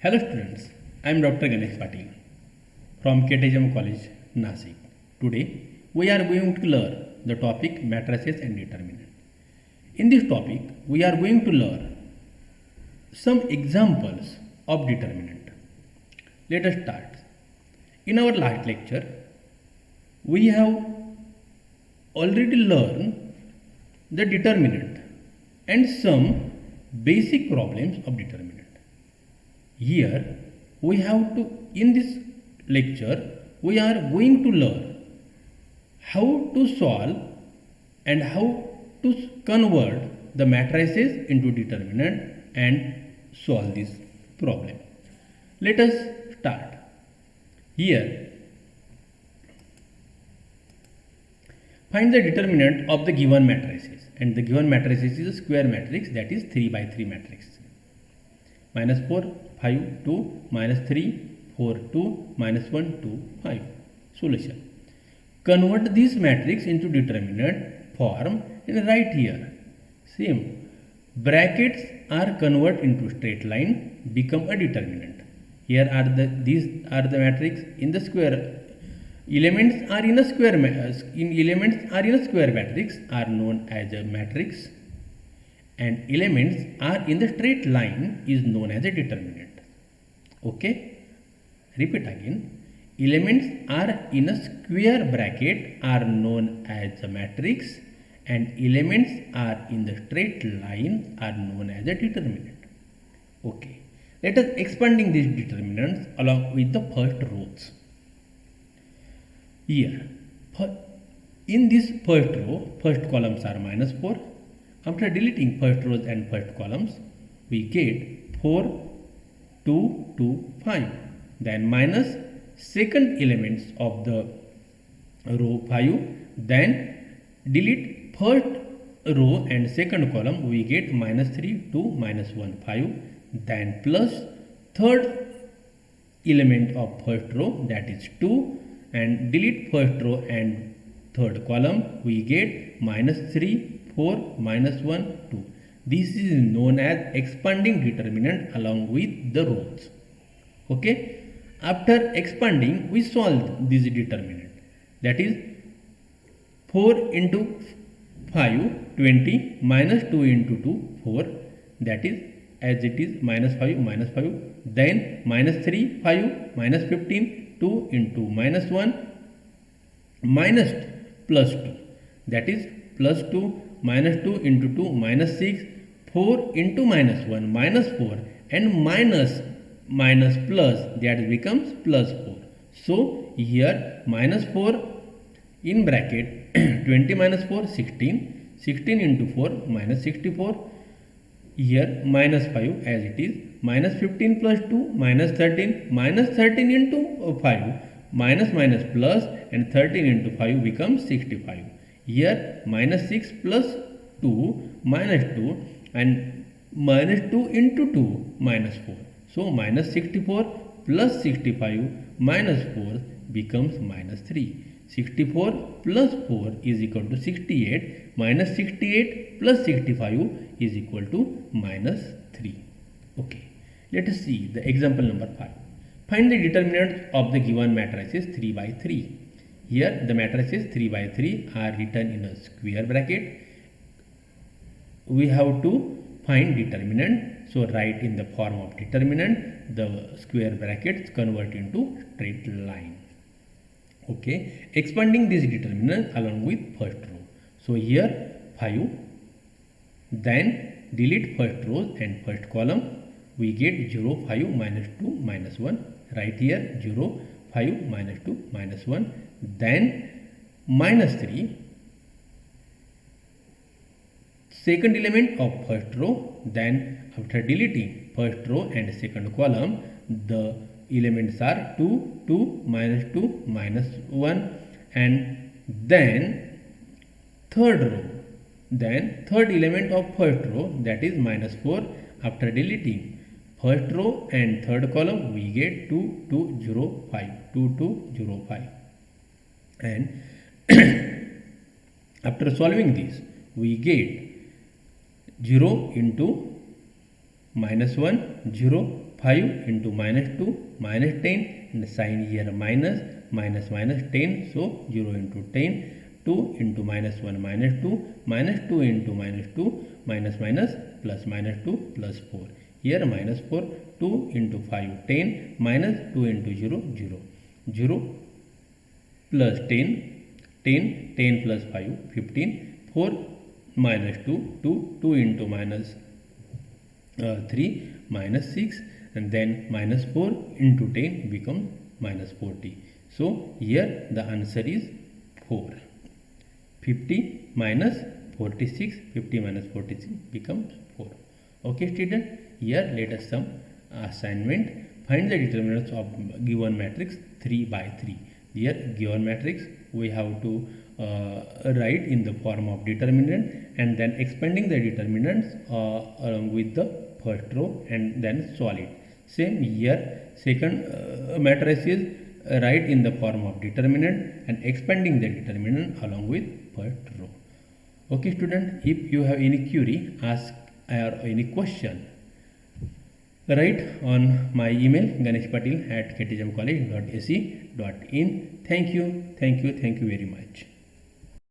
Hello students, I am Dr. Ganesh Patil from KTHM College, Nasik. Today we are going to learn the topic matrices and determinant. In this topic we are going to learn some examples of determinant. Let us start. In our last lecture we have already learned the determinant and some basic problems of determinant. Here we have to, in this lecture, we are going to learn how to solve and how to convert the matrices into determinant and solve this problem. Let us start. Here, find the determinant of the given matrices, and the given matrices is a square matrix, that is 3 by 3 matrix. Minus 4, 5, 2, minus 3, 4, 2, minus 1, 2, 5. Solution. Convert this matrix into determinant form and write here. Same. Brackets are converted into straight line, become a determinant. Here are these are the matrix in the square. Elements are in a square matrix are known as a matrix, and elements are in the straight line is known as a determinant. Okay, repeat again. Elements are in a square bracket are known as a matrix, and elements are in the straight line are known as a determinant. Okay, let us expanding these determinants along with the first rows. Here, in this first row, first columns are minus 4. After deleting first rows and first columns, we get 4, 2, 2, 5. Then minus second elements of the row 5. Then delete first row and second column, we get minus 3, 2, minus 1, 5. Then plus third element of first row, that is 2. And delete first row and third column, we get minus 3, 4, minus 1, 2. This is known as expanding determinant along with the rows. Okay. After expanding, we solve this determinant. That is 4 into 5, 20, minus 2 into 2, 4. That is as it is minus 5, minus 5. Then minus 3, 5, minus 15, 2 into minus 1, minus plus 2. That is plus 2, minus 2 into 2, minus 6, 4 into minus 1, minus 4, and minus plus, that becomes plus 4. So here minus 4 in bracket 20 minus 4, 16, 16 into 4, minus 64. Here minus 5 as it is, minus 15 plus 2, minus 13, minus 13 into 5, minus plus, and 13 into 5 becomes 65. Here minus 6 plus 2, minus 2, and minus 2 into 2, minus 4. So minus 64 plus 65 minus 4 becomes minus 3. 64 plus 4 is equal to 68, minus 68 plus 65 is equal to minus 3. Okay, let us see the example number 5. Find the determinant of the given matrices 3 by 3. Here the matrices 3 by 3 are written in a square bracket. We have to find determinant, so write in the form of determinant, the square brackets convert into straight line. Okay, expanding this determinant along with first row. So here 5, then delete first row and first column, we get 0, 5, minus 2, minus 1. Right here 0, 5, minus 2, minus 1. Then minus 3, second element of first row. Then after deleting first row and second column, the elements are 2, 2, minus 2, minus 1, and then third row. Then third element of first row, that is minus 4. After deleting first row and third column, we get 2, 2, 0, 5, 2, 2, 0, 5. And after solving this, we get 0 into -1 0 5 into -2 -10 and sign here minus minus minus 10, so 0 into 10 2 into -1 -2 -2 into -2 minus minus plus -2 plus 4, here -4 2 into 5 10 minus 2 into 0 0 0 plus 10 10 10 plus 5 15 4 minus 2 2 2 into minus 3 minus 6 and then minus 4 into 10 becomes minus 40. So here the answer is 4. 50 minus 46, 50 minus 46 becomes 4. Okay student, here let us some assignment. Find the determinants of given matrix 3 by 3. Here given matrix we have to write in the form of determinant and then expanding the determinants along with the first row and then solve it. Same here, second matrix is write in the form of determinant and expanding the determinant along with first row. Okay student, if you have any query, ask or any question, write on my email ganeshpatil@ktgmcollege.ac.in. Thank you very much.